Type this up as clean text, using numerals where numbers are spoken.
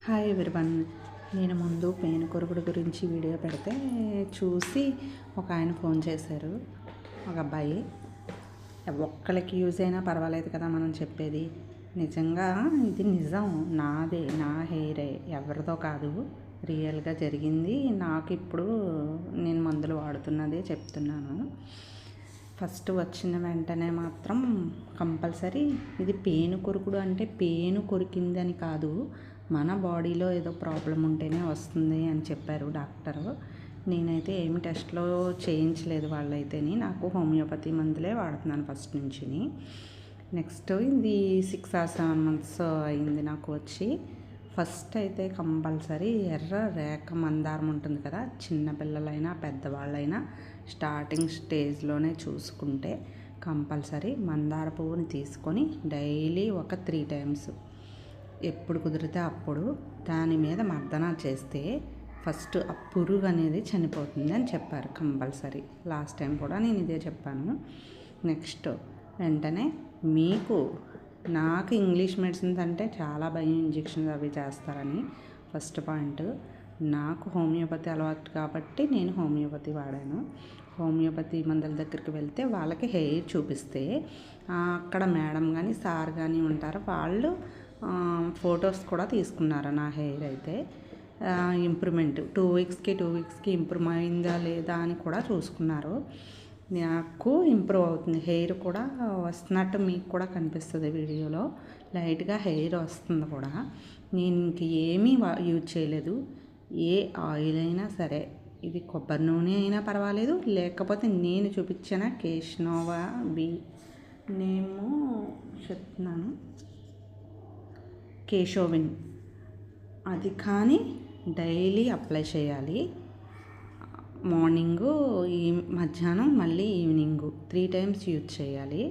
Hi everyone. నేను ముందు pain కొరుకుడు గురించి వీడియో పెడితే చూసి ఒక ఆయన ఫోన్ చేశారు, ఒక అబ్బాయి. ఒక్కళ్ళకి యూజ్ అయినా పర్వాలేదు కదా మనం చెప్పేది. నిజంగా ఇది నిజం, నాదే, నా హెయిరే, ఎవరిదో కాదు, రియల్గా జరిగింది నాకు. ఇప్పుడు నేను మందులు వాడుతున్నదే చెప్తున్నాను. ఫస్ట్ వచ్చిన వెంటనే మాత్రం కంపల్సరీ ఇది పేను కొరుకుడు. అంటే పేను కొరికిందని కాదు, మన బాడీలో ఏదో ప్రాబ్లం ఉంటేనే వస్తుంది అని చెప్పారు డాక్టరు. నేనైతే ఏమి టెస్ట్లో చేయించలేదు వాళ్ళైతేని. నాకు హోమియోపతి మందులే వాడుతున్నాను ఫస్ట్ నుంచి. నెక్స్ట్ ఇది 6 or 7 months అయింది నాకు వచ్చి. ఫస్ట్ అయితే కంపల్సరీ ఎర్ర రేఖ మందారం ఉంటుంది కదా, చిన్నపిల్లలైనా పెద్దవాళ్ళైనా స్టార్టింగ్ స్టేజ్లోనే చూసుకుంటే కంపల్సరీ మందార పువ్వుని తీసుకొని డైలీ ఒక 3 times ఎప్పుడు కుదిరితే అప్పుడు దాని మీద మర్దన చేస్తే ఫస్ట్ ఆ పురుగు అనేది చనిపోతుంది అని చెప్పారు కంపల్సరీ. లాస్ట్ టైం కూడా నేను ఇదే చెప్పాను. నెక్స్ట్ వెంటనే మీకు, నాకు ఇంగ్లీష్ మెడిసిన్స్ అంటే చాలా భయం, ఇంజెక్షన్స్ అవి చేస్తారని. ఫస్ట్ పాయింట్, నాకు హోమియోపతి అలవాటు కాబట్టి నేను హోమియోపతి వాడాను. హోమియోపతి మందుల దగ్గరికి వెళ్తే వాళ్ళకి హెయిర్ చూపిస్తే అక్కడ మేడం కానీ సార్ కానీ ఉంటారు, వాళ్ళు ఫొటోస్ కూడా తీసుకున్నారు నా హెయిర్ అయితే. ఇంప్రూవ్మెంట్ 2 weeksకి ఇంప్రూవ్ అయిందా లేదా అని కూడా చూసుకున్నారు. నాకు ఇంప్రూవ్ అవుతుంది, హెయిర్ కూడా వస్తున్నట్టు మీకు కూడా కనిపిస్తుంది వీడియోలో. లైట్గా హెయిర్ వస్తుంది కూడా. నేను ఇంక ఏమీ యూజ్ చేయలేదు. ఏ ఆయిల్ అయినా సరే, ఇది కొబ్బరి నూనె అయినా పర్వాలేదు, లేకపోతే నేను చూపించిన కేష్నోవా నేము చెప్తున్నాను, కేశోవిన్, అది కానీ డైలీ అప్లై చేయాలి. మార్నింగు, మధ్యాహ్నం, మళ్ళీ ఈవినింగు 3 times యూజ్ చేయాలి.